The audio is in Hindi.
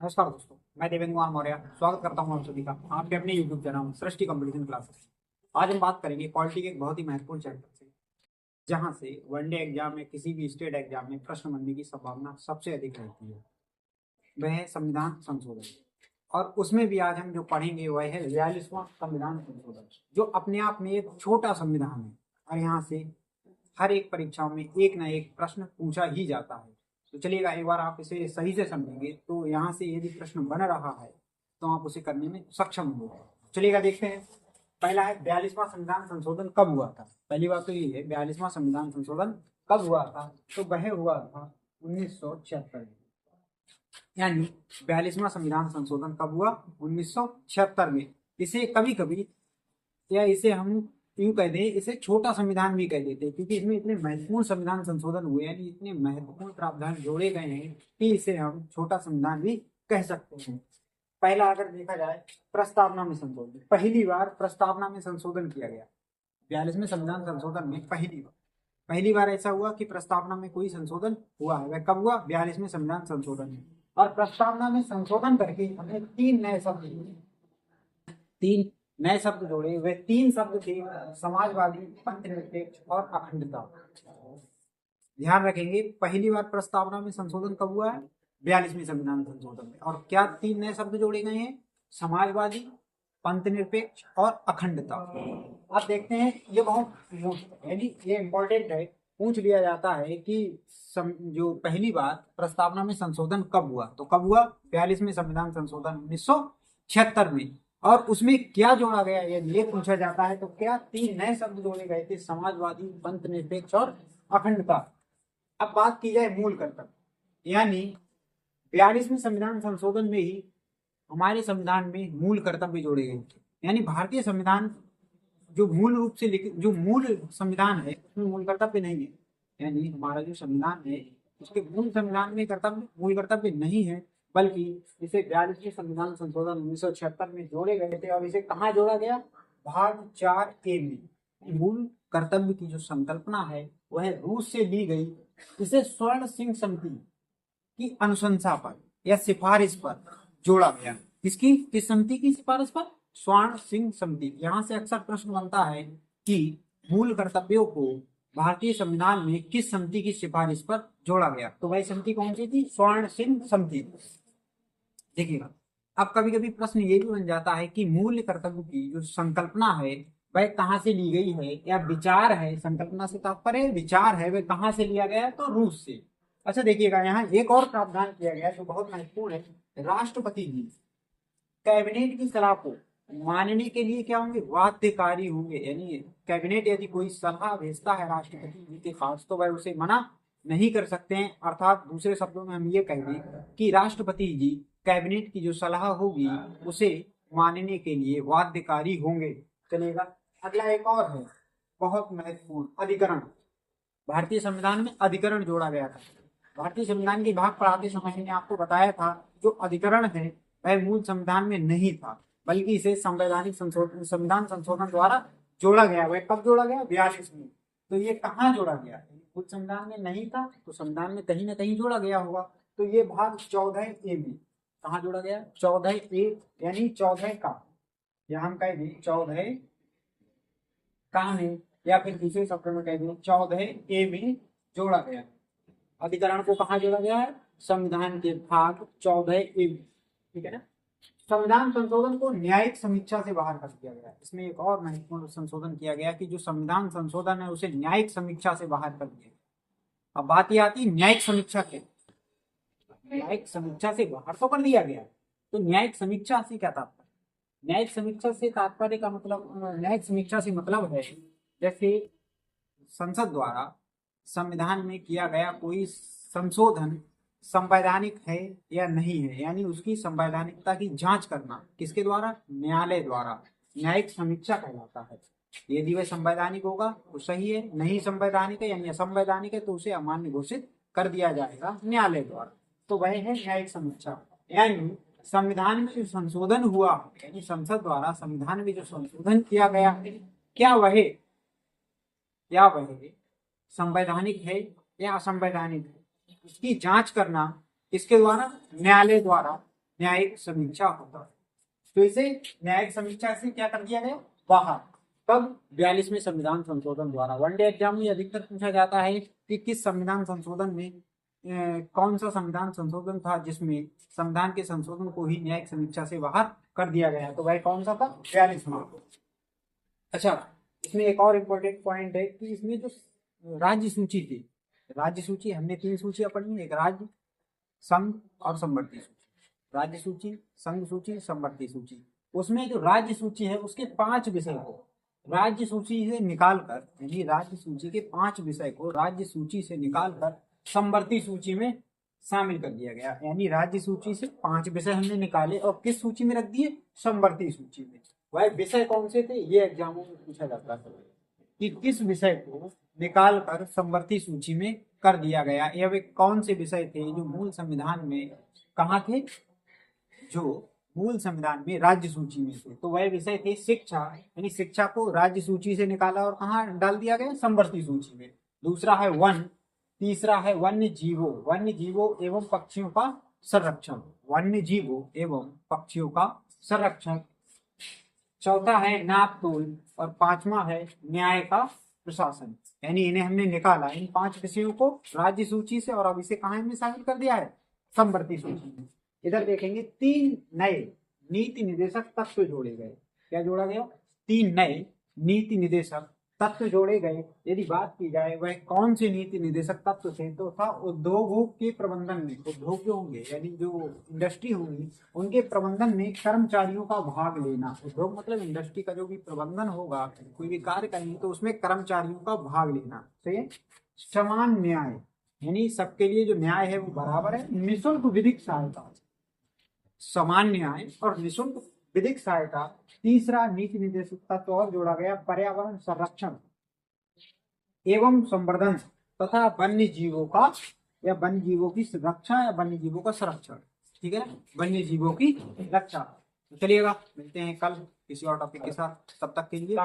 नमस्कार दोस्तों, मैं देवेंद्र कुमार मौर्य स्वागत करता हूं आप सभी का आपके अपने YouTube चैनल सृष्टि कंपटीशन क्लासेस। आज हम बात करेंगे पॉलिटी के एक बहुत ही महत्वपूर्ण चैप्टर से, जहां से वनडे एग्जाम में किसी भी स्टेट एग्जाम में प्रश्न बनने की संभावना सबसे अधिक रहती है। वह है संविधान संशोधन। और उसमें भी आज हम जो पढ़ेंगे वह है 42वां संविधान संशोधन, जो अपने आप में एक छोटा संविधान है। और यहाँ से हर एक परीक्षाओं में एक ना एक प्रश्न पूछा ही जाता है। तो चलिएगा, एक बार आप इसे सही से समझेंगे तो यहाँ से यदि प्रश्न बन रहा है तो आप उसे करने में सक्षम होंगे। चलिएगा, देखते हैं। पहला है 42वां संविधान संशोधन कब हुआ था। पहली बात तो ये है, 42वां संविधान संशोधन कब हुआ था, तो वह हुआ था 1976 में। यानी 42वां संविधान संशोधन कब हुआ, 1976 में। इसे कभी कभी, या इसे हम यूं कह दें, इसे छोटा संविधान भी कह देते हैं, क्योंकि इसमें इतने महत्वपूर्ण संविधान संशोधन हुए, यानी इतने महत्वपूर्ण प्रावधान जोड़े गए हैं कि इसे हम छोटा संविधान भी कह सकते हैं। पहला अगर देखा जाए, प्रस्तावना में संशोधन। पहली बार प्रस्तावना में संशोधन किया गया 42वें संविधान संशोधन में। पहली बार ऐसा हुआ कि प्रस्तावना में कोई संशोधन हुआ है। वह कब हुआ, 42वें संविधान संशोधन में। और प्रस्तावना में संशोधन करके हमने तीन नए शब्द जोड़े। वे तीन शब्द थे समाजवादी, पंथनिरपेक्ष और अखंडता। ध्यान रखेंगे, पहली बार प्रस्तावना में संशोधन कब हुआ है, 42वें संविधान संशोधन में। और क्या तीन नए शब्द जोड़े गए हैं, समाजवादी, पंथनिरपेक्ष और अखंडता। अब देखते हैं, ये बहुत यानी ये इंपॉर्टेंट है, पूछ लिया जाता है कि जो पहली बार प्रस्तावना में संशोधन कब हुआ, तो कब हुआ, 42वें संविधान संशोधन 1976 में। और उसमें क्या जोड़ा गया, ये पूछा जाता है, तो क्या तीन नए शब्द जोड़े गए थे, समाजवादी, पंथनिरपेक्ष और अखंडता। अब बात की जाए मूल कर्तव्य, यानी 42वें संविधान संशोधन में ही हमारे संविधान में मूल कर्तव्य जोड़े गए थे। यानी भारतीय संविधान जो मूल रूप से लिखित, जो मूल संविधान है, उसमें मूल कर्तव्य नहीं है। यानी हमारा जो संविधान है, उसके मूल संविधान में मूल कर्तव्य नहीं है, बल्कि इसे 42वें संविधान संशोधन 1976 में जोड़े गए थे। और इसे कहाँ जोड़ा गया, भाग 4A में। मूल कर्तव्य की जो संकल्पना है वह रूस से ली गई। इसे स्वर्ण सिंह समिति की अनुशंसा पर या सिफारिश पर जोड़ा गया। किस समिति की सिफारिश पर, स्वर्ण सिंह समिति। यहाँ से अक्सर प्रश्न बनता है कि मूल कर्तव्यों को भारतीय संविधान में किस समिति की सिफारिश पर जोड़ा गया, तो वह समिति कौन सी थी, स्वर्ण सिंह समिति। देखिएगा, अब कभी कभी प्रश्न ये भी बन जाता है कि मूल कर्तव्य की जो संकल्पना है वह कहाँ से ली गई है, या विचार है, संकल्पना से तात्पर्य विचार है, वह कहाँ से लिया गया है, तो रूस से। अच्छा देखिएगा, यहाँ एक और प्रावधान किया गया जो बहुत महत्वपूर्ण है। राष्ट्रपति जी कैबिनेट की सलाह को मानने के लिए क्या होंगे, बाध्यकारी होंगे। यानी कैबिनेट यदि कोई सलाह भेजता है राष्ट्रपति जी के पास, तो वह उसे मना नहीं कर सकते हैं। अर्थात दूसरे शब्दों में हम ये कह दें कि राष्ट्रपति जी कैबिनेट की जो सलाह होगी उसे मानने के लिए बाध्यकारी होंगे। चलेगा, अगला एक और है बहुत महत्वपूर्ण, अधिकरण। भारतीय संविधान में अधिकरण जोड़ा गया था। भारतीय संविधान के भाग पढ़ाते समय मैंने आपको बताया था, जो अधिकरण है वह मूल संविधान में नहीं था, बल्कि इसे संविधान संशोधन द्वारा जोड़ा गया। वह कब जोड़ा गया, 42 में। तो ये कहाँ जोड़ा गया, मूल संविधान में नहीं था तो संविधान में कहीं ना कहीं जोड़ा गया होगा। तो ये भाग 14A में कहाँ जोड़ा गया, 14A, यानी 14 का, या हम कह दें 14 का में, या फिर दूसरे शब्द में कह दें 14A में जोड़ा गया। अधिकरण को कहाँ जोड़ा गया है, संविधान के भाग 14A में। ठीक है ना। संविधान संशोधन को न्यायिक समीक्षा से बाहर कर दिया गया। इसमें एक और महत्वपूर्ण संशोधन किया गया कि जो संविधान संशोधन है उसे न्यायिक समीक्षा से बाहर कर दिया गया। अब बात यह आती है न्यायिक समीक्षा के, न्यायिक समीक्षा से बाहर तो कर दिया गया, तो न्यायिक समीक्षा से क्या तात्पर्य, न्यायिक समीक्षा से तात्पर्य का मतलब, न्यायिक समीक्षा से मतलब है जैसे संसद द्वारा संविधान में किया गया कोई संशोधन संवैधानिक है या नहीं है, यानी उसकी संवैधानिकता की जांच करना, किसके द्वारा, न्यायालय द्वारा। न्यायिक समीक्षा कहलाता है। यदि वह संवैधानिक होगा तो सही है, नहीं संवैधानिक है यानी असंवैधानिक है तो उसे अमान्य घोषित कर दिया जाएगा न्यायालय द्वारा। तो वह है न्यायिक समीक्षा। यानी संविधान में जो संशोधन हुआ, यानी संसद द्वारा संविधान में जो संशोधन किया गया है, क्या वह संवैधानिक है या असंवैधानिक है, इसकी जांच करना किसके द्वारा, न्यायालय द्वारा। न्यायिक समीक्षा होता है। तो इसे न्यायिक समीक्षा से क्या कर दिया गया, बाहर। कब, 42वें संविधान संशोधन द्वारा। वनडे एग्जाम में अधिकतर पूछा जाता है कि किस संविधान संशोधन में कौन सा संविधान संशोधन था जिसमें संविधान के संशोधन को ही न्यायिक समीक्षा से बाहर कर दिया गया, तो वह कौन सा था, 42वां। अच्छा, इसमें एक और इम्पोर्टेंट पॉइंट है कि इसमें जो राज्य सूची थी, राज्य सूची हमने 3 सूचियां पढ़ी, एक राज्य, संघ और संवर्ती सूची। राज्य सूची, संघ सूची, संवर्ती सूची। उसमें जो राज्य सूची है उसके 5 विषय को राज्य सूची से निकालकर, यानी राज्य सूची के 5 विषय को राज्य सूची से निकालकर संवर्ती सूची में शामिल कर दिया गया। यानी राज्य सूची से 5 विषय हमने निकाले और किस सूची में रख दिए, संवर्ती सूची में। वह विषय कौन से थे, ये एग्जामों में पूछा जाता है कि किस विषय को निकालकर संवर्ती सूची में कर दिया गया, या वे कौन से विषय थे जो मूल संविधान में कहाँ थे, जो मूल संविधान में राज्य सूची में थे। तो वह विषय थे शिक्षा, यानी शिक्षा को राज्य सूची से निकाला और कहाँ डाल दिया गया, संवर्ती सूची में। दूसरा है वन, तीसरा है वन्य जीवों, वन्य जीवों एवं पक्षियों का संरक्षण, वन्य जीवों एवं पक्षियों का संरक्षण। चौथा है नाप तोल और 5वां है न्याय का प्रशासन। यानी इन्हें हमने निकाला, इन 5 विषयों को राज्य सूची से, और अब इसे कहाँ हमने शामिल कर दिया है, संवर्ती सूची में। इधर देखेंगे 3 नए नीति निदेशक तत्व जोड़े गए। क्या जोड़ा गया, 3 नए नीति निदेशक तत्व जोड़े गए। यदि बात की जाए वह कौन से नीति निदेशक तत्व थे, तो था उद्योगों के प्रबंधन में, उद्योग जो होंगे यानी जो इंडस्ट्री होंगी उनके प्रबंधन में कर्मचारियों का भाग लेना। उद्योग मतलब इंडस्ट्री का जो भी प्रबंधन होगा, कोई भी कार्य करेंगे तो उसमें कर्मचारियों का भाग लेना। सही है। समान न्याय, यानी सबके लिए जो न्याय है वो बराबर है। निःशुल्क विधिक सहायता, समान न्याय और निःशुल्क विधिक सहायता। तीसरा नीति निदेशक तत्व और जोड़ा गया, पर्यावरण संरक्षण एवं संवर्धन तथा वन्य जीवों का, या वन्य जीवों की रक्षा, या वन्य जीवों का संरक्षण। ठीक है ना, वन्य जीवों की रक्षा। चलिएगा, मिलते हैं कल किसी और टॉपिक के साथ, तब तक के लिए